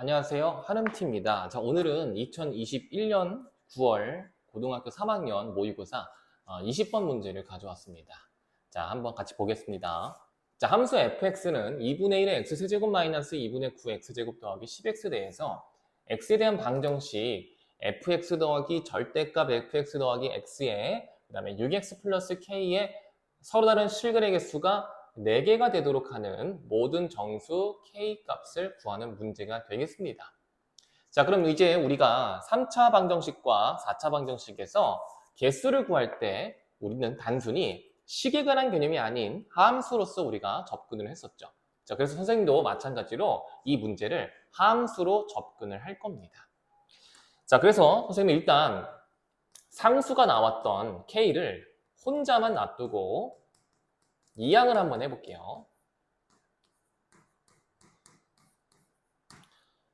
안녕하세요. 한음티입니다. 자, 오늘은 2021년 9월 고등학교 3학년 모의고사 20번 문제를 가져왔습니다. 자, 한번 같이 보겠습니다. 자, 함수 fx는 2분의 1의 x세제곱 마이너스 2분의 9 x제곱 더하기 10x 대해서 x에 대한 방정식 fx 더하기 절대값 fx 더하기 x에 그 다음에 6x 플러스 k의 서로 다른 실근의 개수가 4개가 되도록 하는 모든 정수 k 값을 구하는 문제가 되겠습니다. 자, 그럼 이제 우리가 3차 방정식과 4차 방정식에서 개수를 구할 때 우리는 단순히 식에 관한 개념이 아닌 함수로서 우리가 접근을 했었죠. 자, 그래서 선생님도 마찬가지로 이 문제를 함수로 접근을 할 겁니다. 자, 그래서 선생님이 일단 상수가 나왔던 k를 혼자만 놔두고 이항을 한번 해볼게요.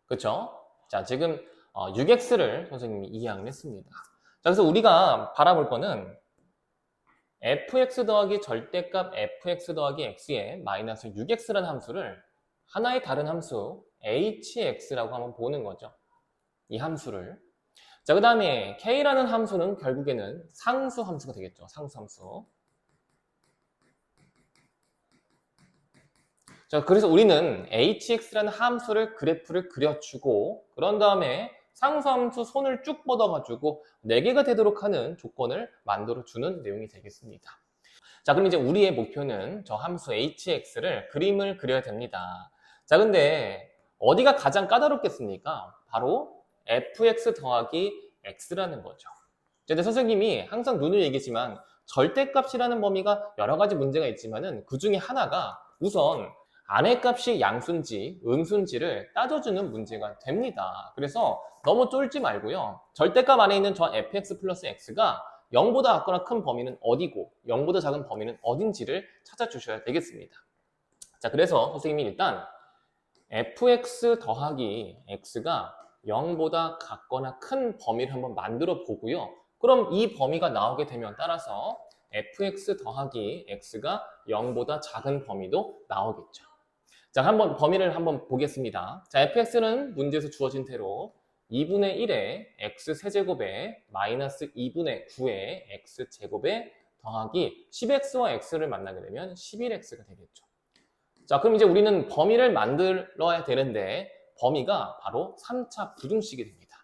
그렇죠? 자, 지금 6x를 선생님이 이항을 했습니다. 자, 그래서 우리가 바라볼 거는 fx 더하기 절대값 fx 더하기 x에 마이너스 6x라는 함수를 하나의 다른 함수 hx라고 한번 보는 거죠. 이 함수를. 자, 그 다음에 k라는 함수는 결국에는 상수 함수가 되겠죠. 상수 함수. 자, 그래서 우리는 hx라는 함수를 그래프를 그려주고 그런 다음에 상수함수 손을 쭉 뻗어가지고 4개가 되도록 하는 조건을 만들어주는 내용이 되겠습니다. 자, 그럼 이제 우리의 목표는 저 함수 hx를 그림을 그려야 됩니다. 자, 근데 어디가 가장 까다롭겠습니까? 바로 fx 더하기 x라는 거죠. 근데 선생님이 항상 누누이 얘기지만 절대값이라는 범위가 여러 가지 문제가 있지만은 그 중에 하나가 우선 안의 값이 양수인지 음수인지를 따져주는 문제가 됩니다. 그래서 너무 쫄지 말고요. 절대값 안에 있는 저 fx 플러스 x가 0보다 작거나 큰 범위는 어디고 0보다 작은 범위는 어딘지를 찾아주셔야 되겠습니다. 자, 그래서 선생님이 일단 fx 더하기 x가 0보다 작거나 큰 범위를 한번 만들어 보고요. 그럼 이 범위가 나오게 되면 따라서 fx 더하기 x가 0보다 작은 범위도 나오겠죠. 자, 한번 범위를 한번 보겠습니다. 자, fx는 문제에서 주어진 대로 2분의 1의 x세제곱에 마이너스 2분의 9의 x제곱에 더하기 10x와 x를 만나게 되면 11x가 되겠죠. 자, 그럼 이제 우리는 범위를 만들어야 되는데 범위가 바로 3차 부등식이 됩니다.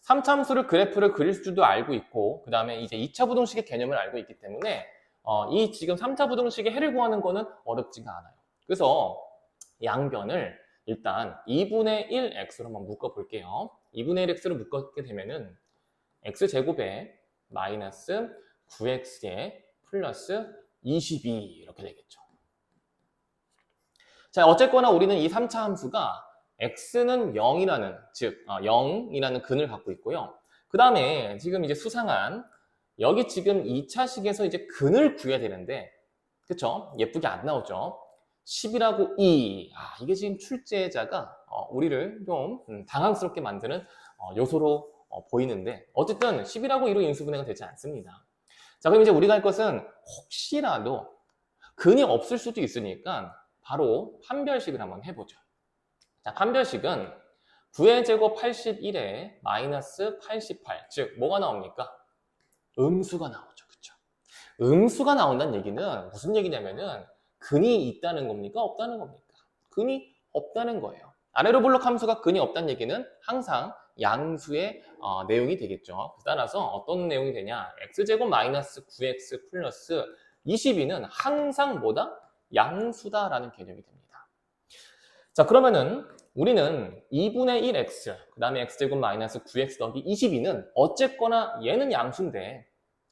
3차 함수를 그래프를 그릴 줄도 알고 있고 그 다음에 이제 2차 부등식의 개념을 알고 있기 때문에 이 지금 3차 부등식의 해를 구하는 거는 어렵지가 않아요. 그래서 양변을 일단 2분의 1x로 한번 묶어볼게요. 2분의 1x로 묶게 되면은 x제곱에 마이너스 9x에 플러스 22 이렇게 되겠죠. 자, 어쨌거나 우리는 이 3차 함수가 x는 0이라는, 즉 0이라는 근을 갖고 있고요. 그 다음에 지금 이제 수상한 여기 지금 2차식에서 이제 근을 구해야 되는데 그쵸? 예쁘게 안 나오죠? 10이라고 2. 이게 지금 출제자가 우리를 좀 당황스럽게 만드는 요소로 보이는데 어쨌든 10이라고 2로 인수분해가 되지 않습니다. 자, 그럼 이제 우리가 할 것은 혹시라도 근이 없을 수도 있으니까 바로 판별식을 한번 해보죠. 자, 판별식은 9의 제곱 81에 마이너스 88. 즉, 뭐가 나옵니까? 음수가 나오죠. 그쵸? 음수가 나온다는 얘기는 무슨 얘기냐면은 근이 있다는 겁니까? 없다는 겁니까? 근이 없다는 거예요. 아래로 볼록 함수가 근이 없다는 얘기는 항상 양수의 내용이 되겠죠. 따라서 어떤 내용이 되냐? x제곱 마이너스 9x 플러스 22는 항상 뭐다? 양수다라는 개념이 됩니다. 자, 그러면은 우리는 2분의 1x, 그 다음에 x제곱 마이너스 9x 더하기 22는 어쨌거나 얘는 양수인데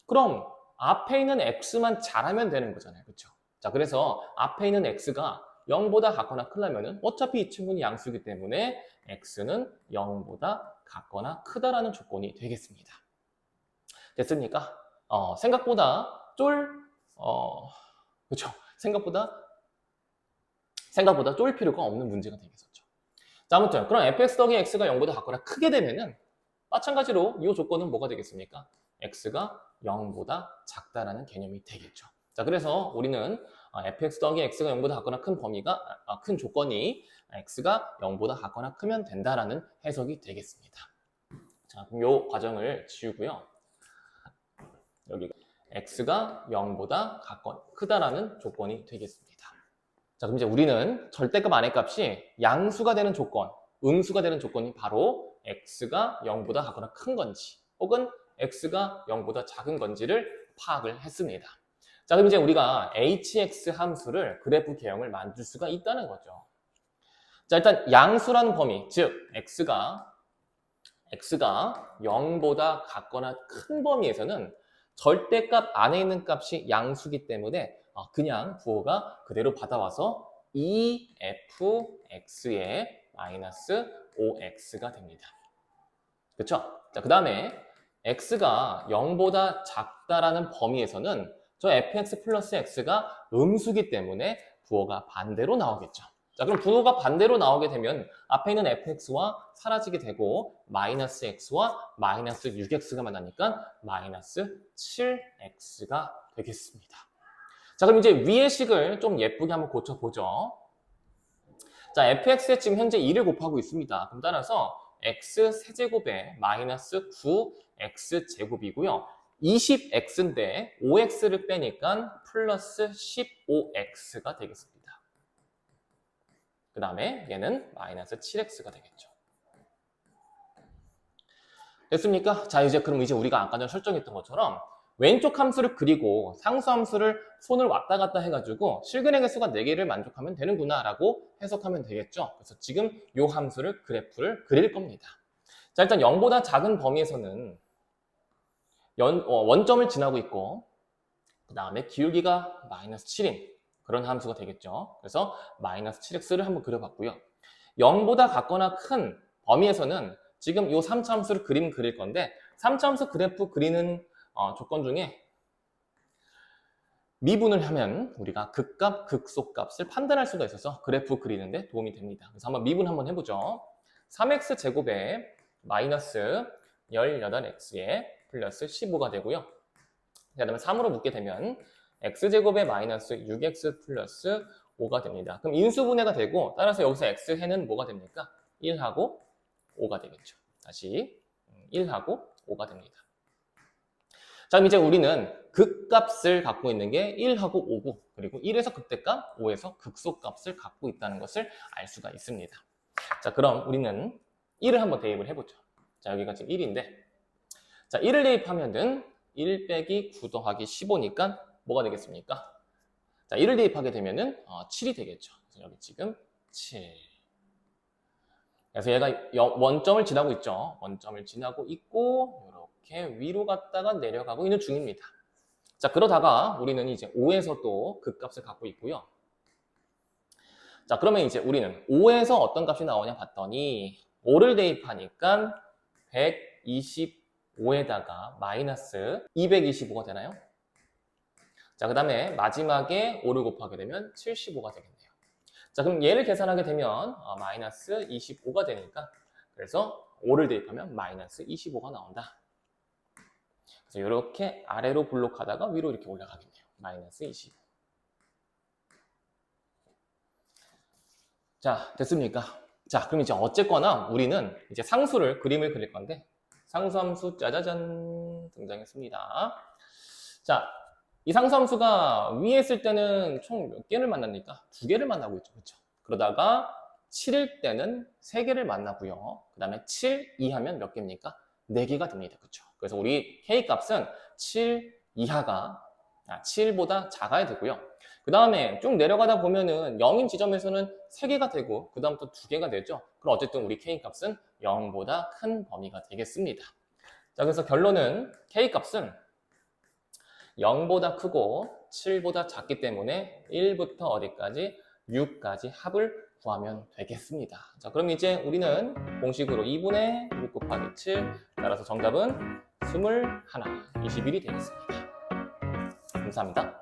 그럼 앞에 있는 x만 잘하면 되는 거잖아요. 그렇죠? 자, 그래서 앞에 있는 x가 0보다 같거나 크려면은 어차피 이 친구는 양수이기 때문에 x는 0보다 같거나 크다라는 조건이 되겠습니다. 됐습니까? 생각보다 그렇죠? 생각보다 쫄 필요가 없는 문제가 되겠었죠. 자, 아무튼 그럼 fx 더하기 x가 0보다 같거나 크게 되면은 마찬가지로 이 조건은 뭐가 되겠습니까? x가 0보다 작다라는 개념이 되겠죠. 자, 그래서 우리는 fx 더하기 x가 0보다 같거나 큰 범위가 큰 조건이 x가 0보다 같거나 크면 된다라는 해석이 되겠습니다. 자, 그럼 이 과정을 지우고요. 여기가 x가 0보다 같거나 크다라는 조건이 되겠습니다. 자, 그럼 이제 우리는 절대값 안의 값이 양수가 되는 조건, 음수가 되는 조건이 바로 x가 0보다 같거나 큰 건지 혹은 x가 0보다 작은 건지를 파악을 했습니다. 자, 그럼 이제 우리가 hx 함수를 그래프 개형을 만들 수가 있다는 거죠. 자, 일단 양수라는 범위, 즉 x가 0보다 같거나 큰 범위에서는 절대값 안에 있는 값이 양수기 때문에 그냥 부호가 그대로 받아와서 2fx의 마이너스 5x가 됩니다. 그렇죠? 자, 그 다음에 x가 0보다 작다라는 범위에서는 저 fx 플러스 x가 음수기 때문에 부호가 반대로 나오겠죠. 자, 그럼 부호가 반대로 나오게 되면 앞에 있는 fx와 사라지게 되고 마이너스 x와 마이너스 6x가 만나니까 마이너스 7x가 되겠습니다. 자, 그럼 이제 위의 식을 좀 예쁘게 한번 고쳐보죠. 자, fx에 지금 현재 2를 곱하고 있습니다. 그럼 따라서 x 세제곱에 마이너스 9x제곱이고요. 20x인데 5x를 빼니까 플러스 15x가 되겠습니다. 그 다음에 얘는 마이너스 7x가 되겠죠. 됐습니까? 자, 그럼 이제 우리가 아까 전에 설정했던 것처럼 왼쪽 함수를 그리고 상수 함수를 손을 왔다 갔다 해가지고 실근의 개수가 4개를 만족하면 되는구나 라고 해석하면 되겠죠. 그래서 지금 이 함수를 그래프를 그릴 겁니다. 자, 일단 0보다 작은 범위에서는 원점을 지나고 있고 그 다음에 기울기가 마이너스 7인 그런 함수가 되겠죠. 그래서 마이너스 7x를 한번 그려봤고요. 0보다 같거나 큰 범위에서는 지금 이 3차 함수를 그릴 건데 3차 함수 그래프 그리는 조건 중에 미분을 하면 우리가 극값, 극소값을 판단할 수가 있어서 그래프 그리는데 도움이 됩니다. 그래서 한번 미분 한번 해보죠. 3x제곱에 마이너스 18x에 플러스 15가 되고요. 그 다음에 3으로 묶게 되면 x제곱에 마이너스 6x 플러스 5가 됩니다. 그럼 인수분해가 되고 따라서 여기서 x해는 뭐가 됩니까? 1하고 5가 되겠죠. 다시 1하고 5가 됩니다. 자, 그럼 이제 우리는 극값을 갖고 있는 게 1하고 5고 그리고 1에서 극대값, 5에서 극소값을 갖고 있다는 것을 알 수가 있습니다. 자, 그럼 우리는 1을 한번 대입을 해보죠. 자, 여기가 지금 1인데 자, 1을 대입하면은 1 빼기 9 더하기 15니까 뭐가 되겠습니까? 자, 1을 대입하게 되면은 7이 되겠죠. 그래서 여기 지금 7. 그래서 얘가 원점을 지나고 있죠. 원점을 지나고 있고 이렇게 위로 갔다가 내려가고 있는 중입니다. 자, 그러다가 우리는 이제 5에서 또 극값을 갖고 있고요. 자, 그러면 이제 우리는 5에서 어떤 값이 나오냐 봤더니 5를 대입하니까 125에다가 마이너스 225가 되나요? 자, 그 다음에 마지막에 5를 곱하게 되면 75가 되겠네요. 자, 그럼 얘를 계산하게 되면 마이너스 25가 되니까 그래서 5를 대입하면 마이너스 25가 나온다. 그래서 이렇게 아래로 블록하다가 위로 이렇게 올라가겠네요. 마이너스 25. 자, 됐습니까? 자, 그럼 이제 어쨌거나 우리는 이제 상수를 그림을 그릴 건데 상수함수 짜자잔 등장했습니다. 자, 이 상수함수가 위에 있을 때는 총 몇 개를 만납니까? 2개를 만나고 있죠. 그렇죠? 그러다가 7일 때는 3개를 만나고요. 그 다음에 7 이하면 몇 개입니까? 4개가 됩니다. 그렇죠? 그래서 우리 K값은 7 이하가 7보다 작아야 되고요. 그 다음에 쭉 내려가다 보면은 0인 지점에서는 3개가 되고 그 다음 또 2개가 되죠. 그럼 어쨌든 우리 K값은 0보다 큰 범위가 되겠습니다. 자, 그래서 결론은 K값은 0보다 크고 7보다 작기 때문에 1부터 어디까지? 6까지 합을 구하면 되겠습니다. 자, 그럼 이제 우리는 공식으로 2분의 6 곱하기 7 따라서 정답은 21, 21이 되겠습니다. 감사합니다.